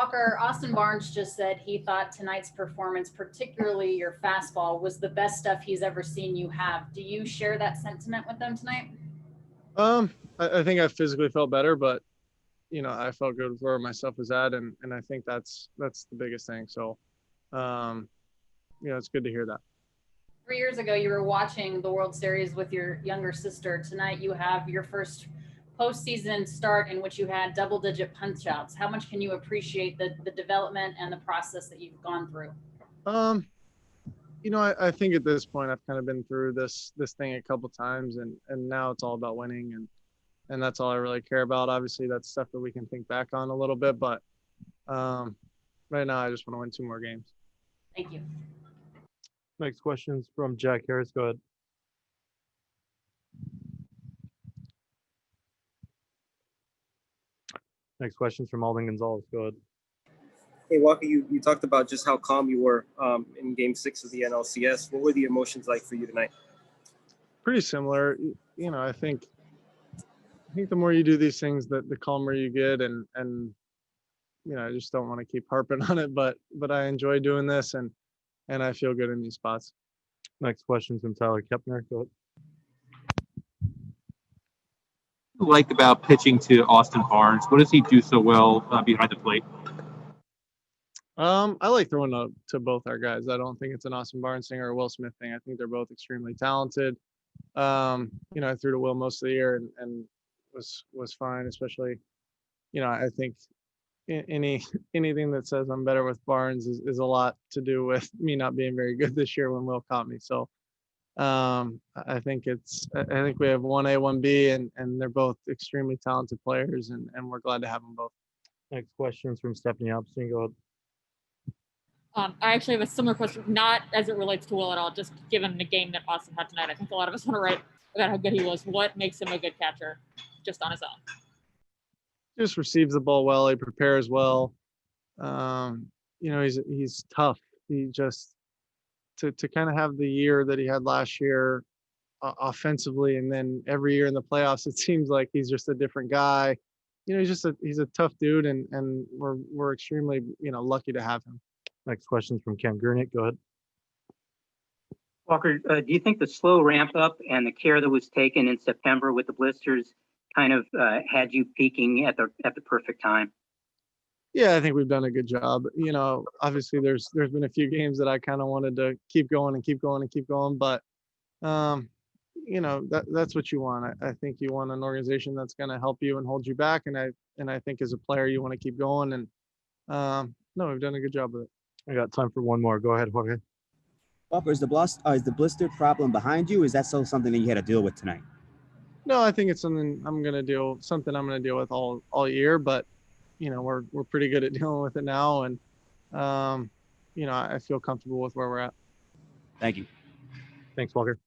Walker, Austin Barnes just said he thought tonight's performance, particularly your fastball, was the best stuff he's ever seen you have. Do you share that sentiment with them tonight? I think I physically felt better, but I felt good where myself was at, and I think that's the biggest thing. So, it's good to hear that. 3 years ago, you were watching the World Series with your younger sister. Tonight, you have your first postseason start in which you had double-digit punch-outs. How much can you appreciate the development and the process that you've gone through? I think at this point I've kind of been through this thing a couple times, and now it's all about winning, and that's all I really care about. Obviously, that's stuff that we can think back on a little bit, but right now I just want to win 2 more games. Thank you. Next question's from Jack Harris. Go ahead. Next question's from Alden Gonzalez. Go ahead. Hey, Walker, you talked about just how calm you were in Game 6 of the NLCS. What were the emotions like for you tonight? Pretty similar. I think the more you do these things, the calmer you get, and I just don't want to keep harping on it, but I enjoy doing this, and I feel good in these spots. Next question's from Tyler Kepner. Go ahead. Liked about pitching to Austin Barnes? What does he do so well behind the plate? I like throwing to both our guys. I don't think it's an Austin Barnes thing or a Will Smith thing. I think they're both extremely talented. I threw to Will most of the year and was fine, especially, I think anything that says I'm better with Barnes is a lot to do with me not being very good this year when Will caught me. So I think we have 1A, 1B, and they're both extremely talented players, and we're glad to have them both. Next question is from Stephanie Apstein. Go ahead. I actually have a similar question, not as it relates to Will at all, just given the game that Austin had tonight. I think a lot of us want to write about how good he was. What makes him a good catcher just on his own? Just receives the ball well. He prepares well. He's tough. He just to kind of have the year that he had last year offensively, and then every year in the playoffs, it seems like he's just a different guy. He's a tough dude, and we're extremely lucky to have him. Next question is from Ken Gurnick. Go ahead. Walker, do you think the slow ramp up and the care that was taken in September with the blisters kind of had you peaking at the perfect time? Yeah, I think we've done a good job. Obviously there's been a few games that I kind of wanted to keep going, but that's what you want. I think you want an organization that's going to help you and hold you back, and I think as a player you want to keep going, and no, we've done a good job with it. I got time for one more. Go ahead, Jorge. Walker, is the blister problem behind you? Is that still something that you had to deal with tonight? No, I think it's something I'm going to deal with all year, but we're pretty good at dealing with it now, and I feel comfortable with where we're at. Thank you. Thanks, Walker.